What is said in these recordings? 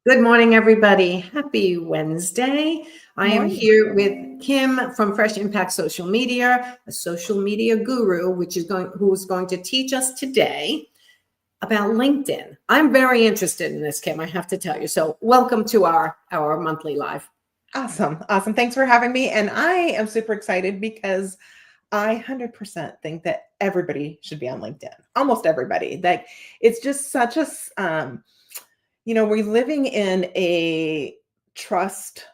Good morning, everybody. Happy Wednesday. I am Morning. here with Kim from Fresh Impact Social Media, a social media guru, who is going to teach us today about LinkedIn. I'm very interested in this, Kim, I have to tell you. So welcome to our monthly live. Awesome. Awesome. Thanks for having me. And I am super excited because I 100% think that everybody should be on LinkedIn. Almost everybody. Like it's just such we're living in a trust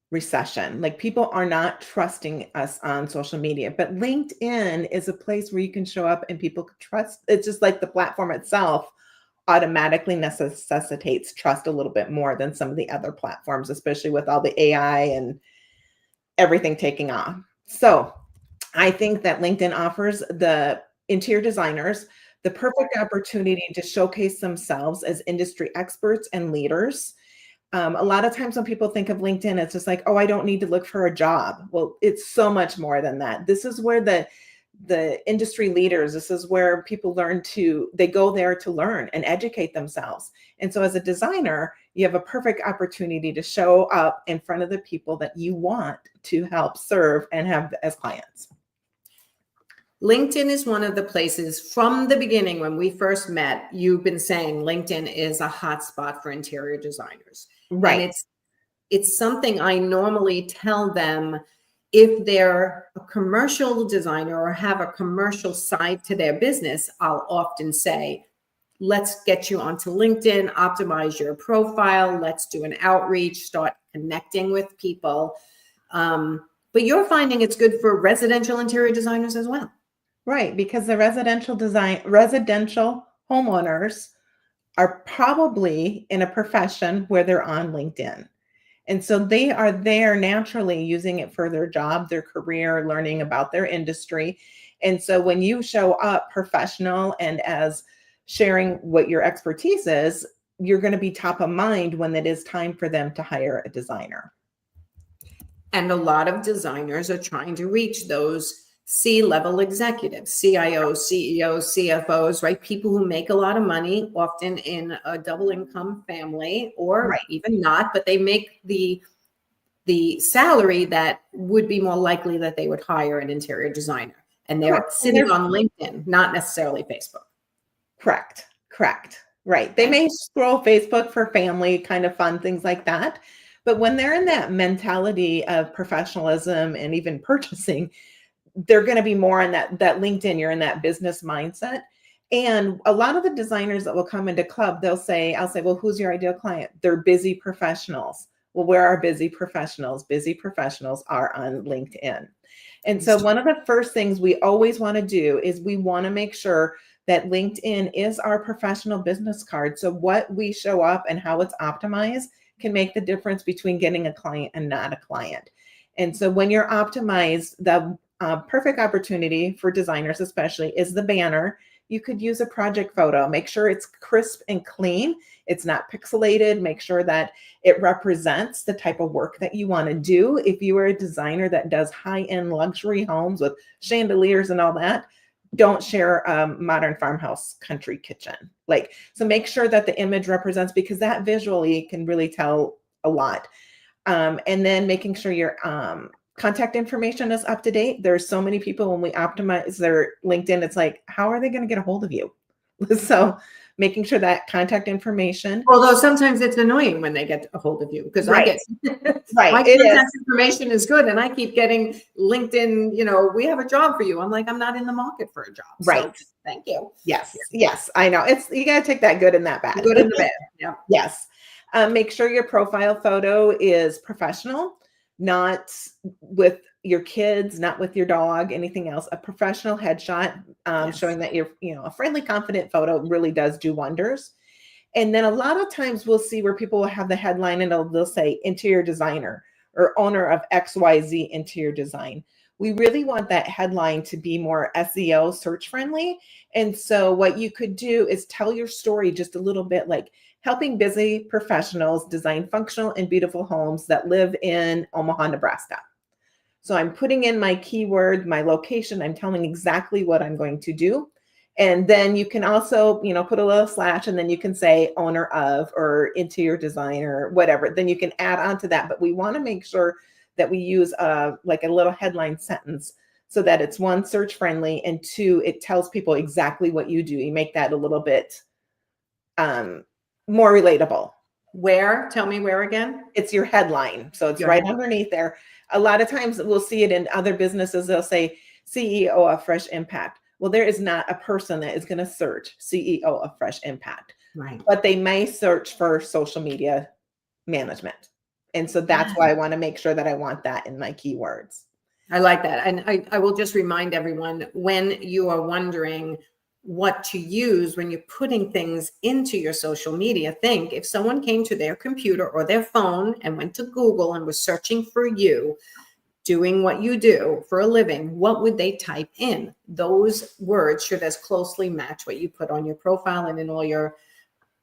recession. Like people are not trusting us on social media, but LinkedIn is a place where you can show up and people can trust. It's just like the platform itself automatically necessitates trust a little bit more than some of the other platforms, especially with all the AI and everything taking off. So I think that LinkedIn offers the interior designers the perfect opportunity to showcase themselves as industry experts and leaders. A lot of times when people think of LinkedIn, it's just like, oh, I don't need to look for a job. Well, it's so much more than that. This is where the industry leaders, this is where people they go there to learn and educate themselves. And so as a designer, you have a perfect opportunity to show up in front of the people that you want to help serve and have as clients. LinkedIn is one of the places from the beginning when we first met, you've been saying LinkedIn is a hotspot for interior designers. Right. And it's something I normally tell them if they're a commercial designer or have a commercial side to their business. I'll often say, let's get you onto LinkedIn, optimize your profile, let's do an outreach, start connecting with people. But you're finding it's good for residential interior designers as well. Right, because the residential homeowners are probably in a profession where they're on LinkedIn. And so they are there naturally using it for their job, their career, learning about their industry. And so when you show up professional and as sharing what your expertise is, you're going to be top of mind when it is time for them to hire a designer. And a lot of designers are trying to reach those C-level executives, CIOs, CEOs, CFOs, right? People who make a lot of money, often in a double income family, or Right. even not, but they make the salary that would be more likely that they would hire an interior designer. And they're sitting on LinkedIn, not necessarily Facebook. Correct. Right. They may scroll Facebook for family, kind of fun, things like that. But when they're in that mentality of professionalism and even purchasing, they're going to be more on that LinkedIn. You're in that business mindset. And a lot of the designers that will come into club, I'll say, well, who's your ideal client? They're busy professionals. Well, where are busy professionals? Busy professionals are on LinkedIn. And so one of the first things we always want to do is we want to make sure that LinkedIn is our professional business card. So what we show up and how it's optimized can make the difference between getting a client and not a client. And so when you're optimized, the perfect opportunity for designers especially is the banner. You could use a project photo. Make sure it's crisp and clean. It's not pixelated. Make sure that it represents the type of work that you want to do. If you are a designer that does high-end luxury homes with chandeliers and all that, don't share a modern farmhouse country kitchen. So make sure that the image represents, because that visually can really tell a lot. And then making sure your contact information is up to date. There's so many people when we optimize their LinkedIn, it's like, how are they going to get a hold of you? So making sure that contact information. Although sometimes it's annoying when they get a hold of you, because Right. I get my contact information is good, and I keep getting LinkedIn, we have a job for you. I'm like, I'm not in the market for a job. Right. So thank you. Yes, I know. You got to take that good and that bad. Good and the bad. Yeah. Yes. Make sure your profile photo is professional, not with your kids, not with your dog, anything else. A professional headshot showing that you're, a friendly, confident photo really does do wonders. And then a lot of times we'll see where people will have the headline and they'll say interior designer or owner of XYZ interior design. We really want that headline to be more SEO search friendly. And so what you could do is tell your story just a little bit, like helping busy professionals design functional and beautiful homes that live in Omaha, Nebraska. So I'm putting in my keyword, my location. I'm telling exactly what I'm going to do. And then you can also, put a little slash, and then you can say owner of or interior designer, whatever. Then you can add on to that. But we want to make sure that we use like a little headline sentence so that it's one, search friendly, and two, it tells people exactly what you do. You make that a little bit more relatable. Where? Tell me where again? It's your headline. So it's right underneath there. A lot of times we'll see it in other businesses. They'll say CEO of Fresh Impact. Well, there is not a person that is going to search CEO of Fresh Impact, Right? but they may search for social media management. And so that's why I want to make sure that I want that in my keywords. I like that. And I will just remind everyone, when you are wondering what to use when you're putting things into your social media, think if someone came to their computer or their phone and went to Google and was searching for you, doing what you do for a living, what would they type in? Those words should as closely match what you put on your profile and in all your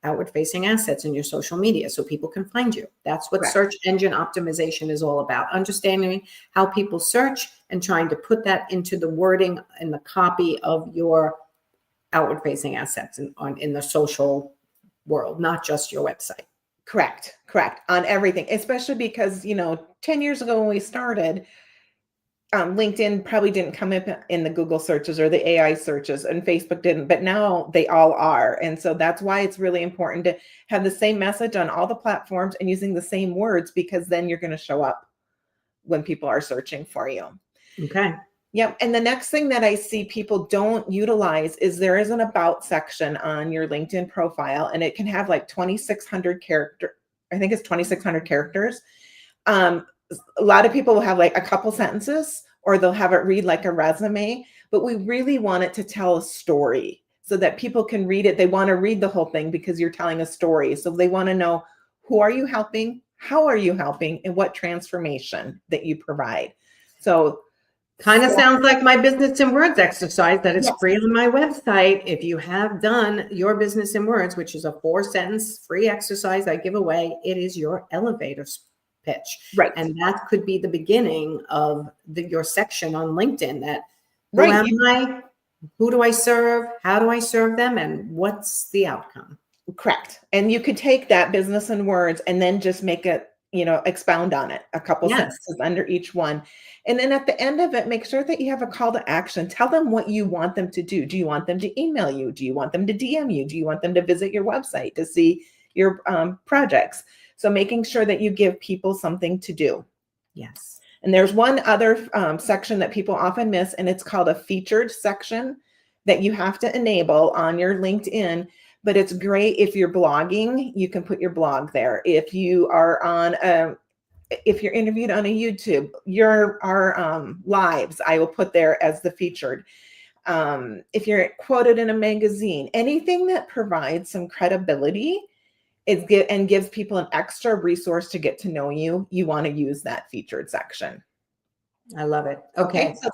outward facing assets in your social media so people can find you. That's what search engine optimization is all about. Understanding how people search and trying to put that into the wording and the copy of your outward facing assets in the social world, not just your website. Correct. On everything, especially because, 10 years ago when we started, LinkedIn probably didn't come up in the Google searches or the AI searches, and Facebook didn't, but now they all are. And so that's why it's really important to have the same message on all the platforms and using the same words, because then you're going to show up when people are searching for you. Okay. Yep. And the next thing that I see people don't utilize is there is an about section on your LinkedIn profile, and it can have like 2,600 characters. I think it's 2,600 characters. A lot of people will have like a couple sentences, or they'll have it read like a resume, but we really want it to tell a story so that people can read it. They want to read the whole thing because you're telling a story. So they want to know, who are you helping? How are you helping? And what transformation that you provide. So kind of sounds like my business in words exercise that is Yes. free on my website. If you have done your business in words, which is a 4-sentence free exercise I give away, it is your elevator pitch. Right. And that could be the beginning of your section on LinkedIn, that who Right. am I? Who do I serve? How do I serve them? And what's the outcome? Correct. And you could take that business in words and then just make it, expound on it, a couple sentences under each one. And then at the end of it, make sure that you have a call to action. Tell them what you want them to do. Do you want them to email you? Do you want them to DM you? Do you want them to visit your website to see your projects? So making sure that you give people something to do. Yes. And there's one other section that people often miss, and it's called a featured section that you have to enable on your LinkedIn. But it's great if you're blogging, you can put your blog there. If you are if you're interviewed on a YouTube, our lives, I will put there as the featured. If you're quoted in a magazine, anything that provides some credibility and gives people an extra resource to get to know you, you want to use that featured section. I love it. Okay. So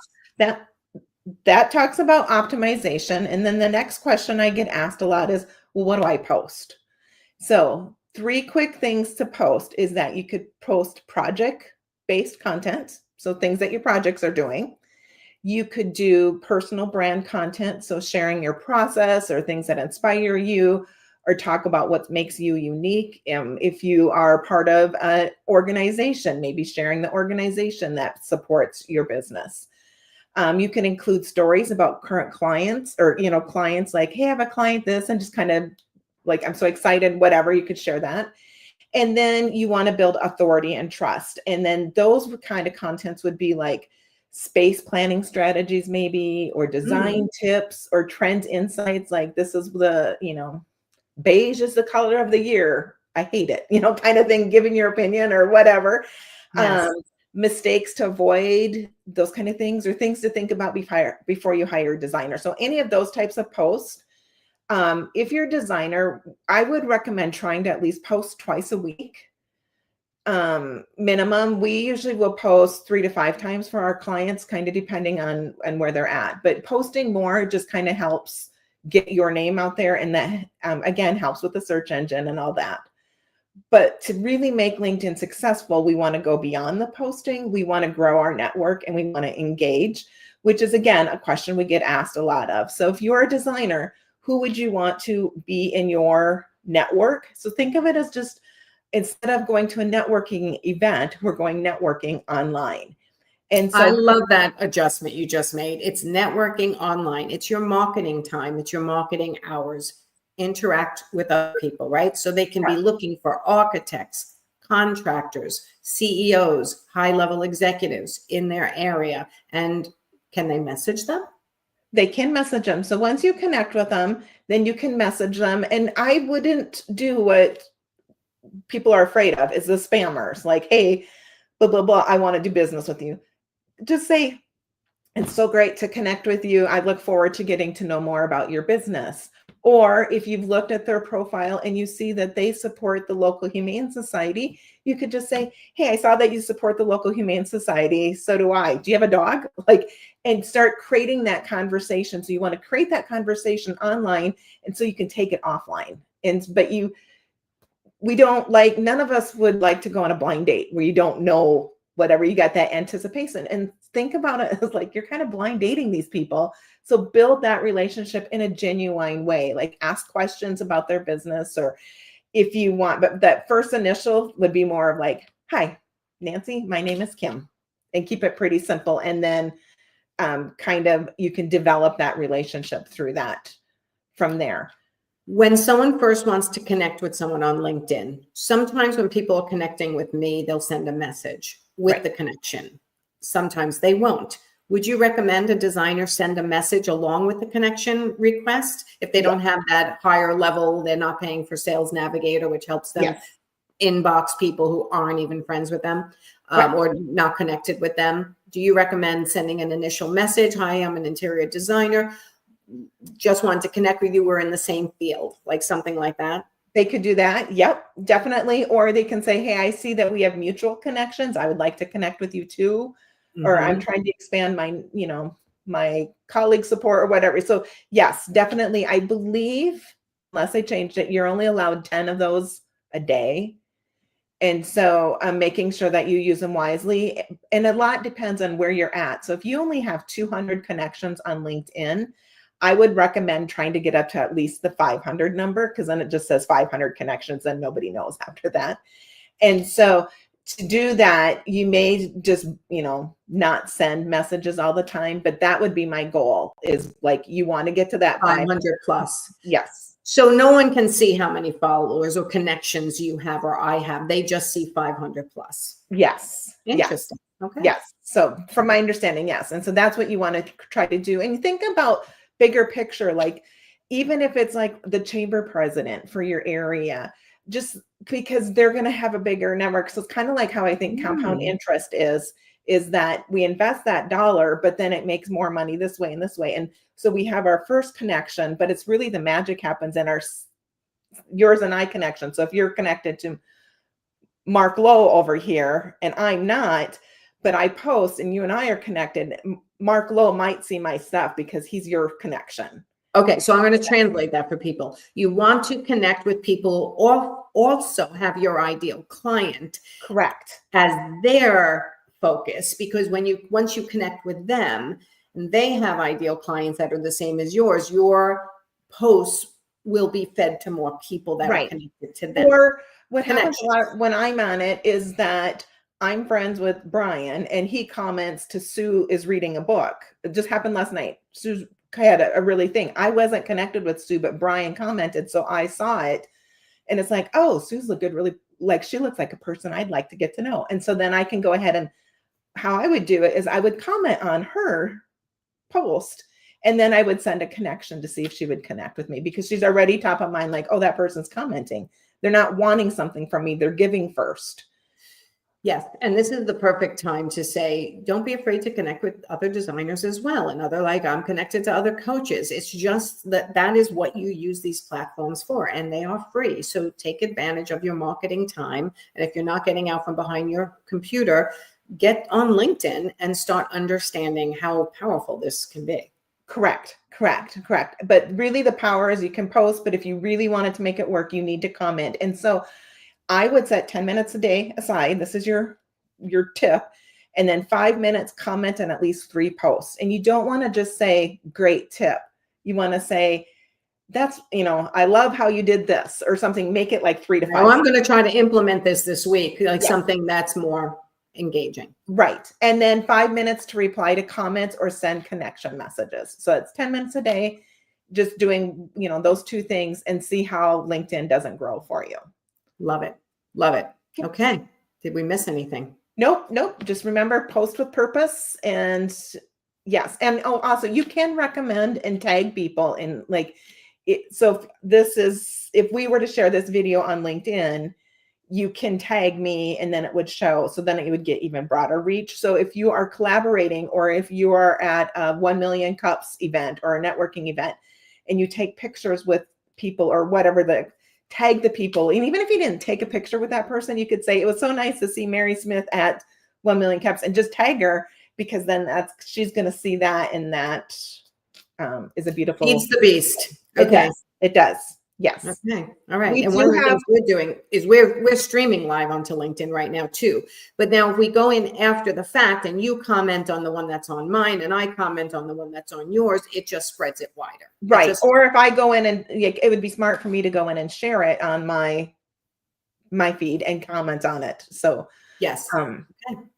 that talks about optimization. And then the next question I get asked a lot is, well, what do I post? So 3 quick things to post is that you could post project-based content, so things that your projects are doing. You could do personal brand content, so sharing your process or things that inspire you, or talk about what makes you unique. If you are part of an organization, maybe sharing the organization that supports your business. You can include stories about current clients, or, clients like, hey, I have a client this, and just kind of like, I'm so excited, whatever, you could share that. And then you want to build authority and trust. And then those kind of contents would be like space planning strategies, maybe, or design tips, or trend insights. Like, this is the, beige is the color of the year. I hate it, kind of thing, giving your opinion or whatever. Yes. Mistakes to avoid, those kind of things, or things to think about before you hire a designer. So any of those types of posts. If you're a designer, I would recommend trying to at least post twice a week. Minimum. We usually will post 3 to 5 times for our clients, kind of depending on where they're at. But posting more just kind of helps get your name out there, and that again helps with the search engine and all that. But to really make LinkedIn successful, we want to go beyond the posting. We want to grow our network, and we want to engage which is, again, a question we get asked a lot of. So if you're a designer, who would you want to be in your network? So think of it as just, instead of going to a networking event, we're going networking online. And so I love that adjustment you just made. It's networking online. It's your marketing time. It's your marketing hours. Interact with other people, right? So they can be looking for architects, contractors, CEOs, high-level executives in their area. And can they message them? they can message them. So once you connect with them, then you can message them. And I wouldn't do what people are afraid of, is the spammers, like, hey, blah, blah, blah, I want to do business with you. Just say, it's so great to connect with you. I look forward to getting to know more about your business. Or if you've looked at their profile and you see that they support the local Humane Society, you could just say, hey, I saw that you support the local Humane Society. So do I. Do you have a dog? Like, and start creating that conversation. So you want to create that conversation online, and so you can take it offline. We don't like, none of us would like to go on a blind date where you don't know whatever, you got that anticipation. And think about it as like, you're kind of blind dating these people. So build that relationship in a genuine way, like ask questions about their business, or if you want, but that first initial would be more of like, hi, Nancy, my name is Kim, and keep it pretty simple. And then kind of, you can develop that relationship through that from there. When someone first wants to connect with someone on LinkedIn, sometimes when people are connecting with me, they'll send a message with the connection. Sometimes they won't. Would you recommend a designer send a message along with the connection request? If they don't have that higher level, they're not paying for Sales Navigator, which helps them inbox people who aren't even friends with them or not connected with them. Do you recommend sending an initial message? Hi, I'm an interior designer. Just want to connect with you. We're in the same field, like something like that. They could do that. Yep, definitely. Or they can say, hey, I see that we have mutual connections. I would like to connect with you too. Or I'm trying to expand my, my colleague support or whatever. So yes, definitely. I believe, unless I changed it, you're only allowed 10 of those a day. And so I'm making sure that you use them wisely. And a lot depends on where you're at. So if you only have 200 connections on LinkedIn, I would recommend trying to get up to at least the 500 number, because then it just says 500 connections and nobody knows after that. And so to do that, you may just, not send messages all the time, but that would be my goal, is like, you want to get to that 500 plus. Yes. So no one can see how many followers or connections you have or I have. They just see 500 plus. Yes. Interesting. Yes. Okay. Yes. So from my understanding, yes. And so that's what you want to try to do. And think about bigger picture, like even if it's like the chamber president for your area, just because they're going to have a bigger network. So it's kind of like how I think compound interest is that we invest that dollar, but then it makes more money this way and this way. And so we have our first connection, but it's really the magic happens in yours and I connection. So if you're connected to Mark Lowe over here and I'm not, but I post and you and I are connected, Mark Lowe might see my stuff because he's your connection. Okay, so I'm going to translate that for people. You want to connect with people or also have your ideal client correct as their focus, because once you connect with them and they have ideal clients that are the same as yours, your posts will be fed to more people that are connected to them. Or what happens a lot when I'm on it is that I'm friends with Brian and he comments to Sue is reading a book. It just happened last night. Sue had a really thing. I wasn't connected with Sue, but Brian commented, so I saw it. And it's like, oh, Sue's look good, really, like she looks like a person I'd like to get to know. And so then I can go ahead, and how I would do it is I would comment on her post, and then I would send a connection to see if she would connect with me, because she's already top of mind, like, oh, that person's commenting. They're not wanting something from me. They're giving first. Yes. And this is the perfect time to say, don't be afraid to connect with other designers as well. And I'm connected to other coaches. It's just that is what you use these platforms for, and they are free. So take advantage of your marketing time. And if you're not getting out from behind your computer, get on LinkedIn and start understanding how powerful this can be. Correct. But really the power is you can post, but if you really wanted to make it work, you need to comment. And so I would set 10 minutes a day aside. This is your tip. and then 5 minutes, comment on at least 3 posts. And you don't want to just say, great tip. You want to say, that's, I love how you did this, or something. Make it like 3 to 5. Oh, I'm going to try to implement this week, like something that's more engaging. Right. And then 5 minutes to reply to comments or send connection messages. So it's 10 minutes a day, just doing, those 2 things, and see how LinkedIn doesn't grow for you. Love it. Love it. Okay. Did we miss anything? Nope. Just remember, post with purpose. And yes. And also you can recommend and tag people in so if we were to share this video on LinkedIn, you can tag me and then it would show. So then it would get even broader reach. So if you are collaborating, or if you are at a 1 million cups event or a networking event, and you take pictures with people or whatever, tag the people. And even if you didn't take a picture with that person, you could say, it was so nice to see Mary Smith at 1 million cups, and just tag her, because then she's going to see that. And that is a beautiful. Feeds the beast. Okay. It does. Yes. Okay. All right. And one of the things we're doing is we're streaming live onto LinkedIn right now too. But now if we go in after the fact and you comment on the one that's on mine and I comment on the one that's on yours, it just spreads it wider. Right. Or if I go in and it would be smart for me to go in and share it on my feed and comment on it. So yes. Okay.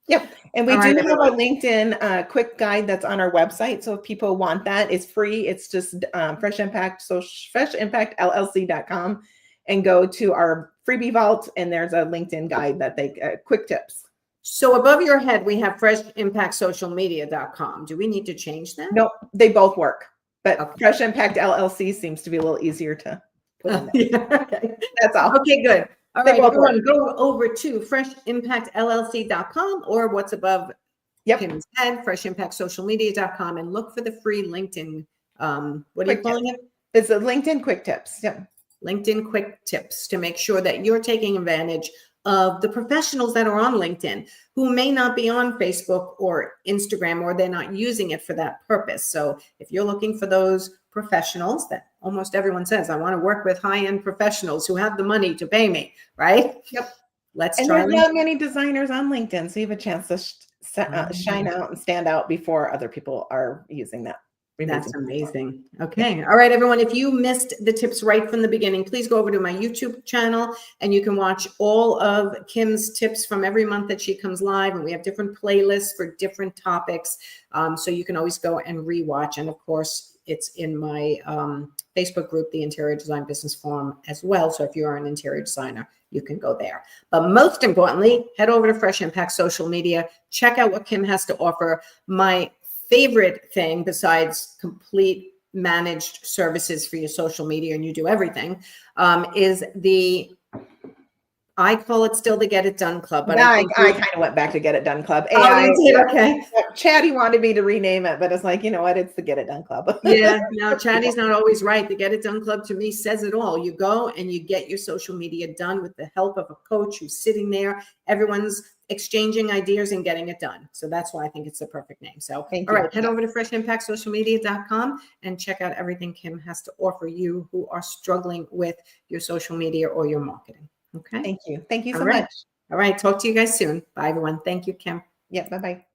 Yep. And we do have a LinkedIn quick guide that's on our website. So if people want that, it's free. It's just FreshImpactLLC.com, and go to our freebie vault, and there's a LinkedIn guide that quick tips. So above your head, we have FreshImpactSocialMedia.com. Do we need to change that? Nope. They both work, but Fresh Impact LLC seems to be a little easier to put in there. Yeah, okay. That's all. Okay, good. All right, everyone, go over to FreshImpactLLC.com, or what's above Kim's head, FreshImpactSocialMedia.com, and look for the free LinkedIn. What are you calling it? It's a LinkedIn quick tips. Yep. LinkedIn quick tips to make sure that you're taking advantage of the professionals that are on LinkedIn who may not be on Facebook or Instagram, or they're not using it for that purpose. So if you're looking for those professionals that almost everyone says, I want to work with high-end professionals who have the money to pay me, right? Yep. Let's and try. There's not many designers on LinkedIn, so you have a chance to shine out and stand out before other people are using that. That's amazing. Okay. All right, everyone. If you missed the tips right from the beginning, please go over to my YouTube channel and you can watch all of Kim's tips from every month that she comes live. And we have different playlists for different topics. So you can always go and rewatch. And of course, it's in my Facebook group, the Interior Design Business Forum, as well. So if you are an interior designer, you can go there. But most importantly, head over to Fresh Impact Social Media. Check out what Kim has to offer. My favorite thing, besides complete managed services for your social media, and you do everything, is I call it still the Get It Done Club. But I kind of went back to Get It Done Club. Oh, you did? Okay. Chatty wanted me to rename it, but it's like, you know what? It's the Get It Done Club. Yeah, no, Chatty's not always right. The Get It Done Club, to me, says it all. You go and you get your social media done with the help of a coach who's sitting there. Everyone's exchanging ideas and getting it done. So that's why I think it's the perfect name. So, all right, head over to FreshImpactSocialMedia.com and check out everything Kim has to offer you who are struggling with your social media or your marketing. Okay. Thank you. Thank you so much. All right. Talk to you guys soon. Bye, everyone. Thank you, Kim. Yeah. Bye-bye.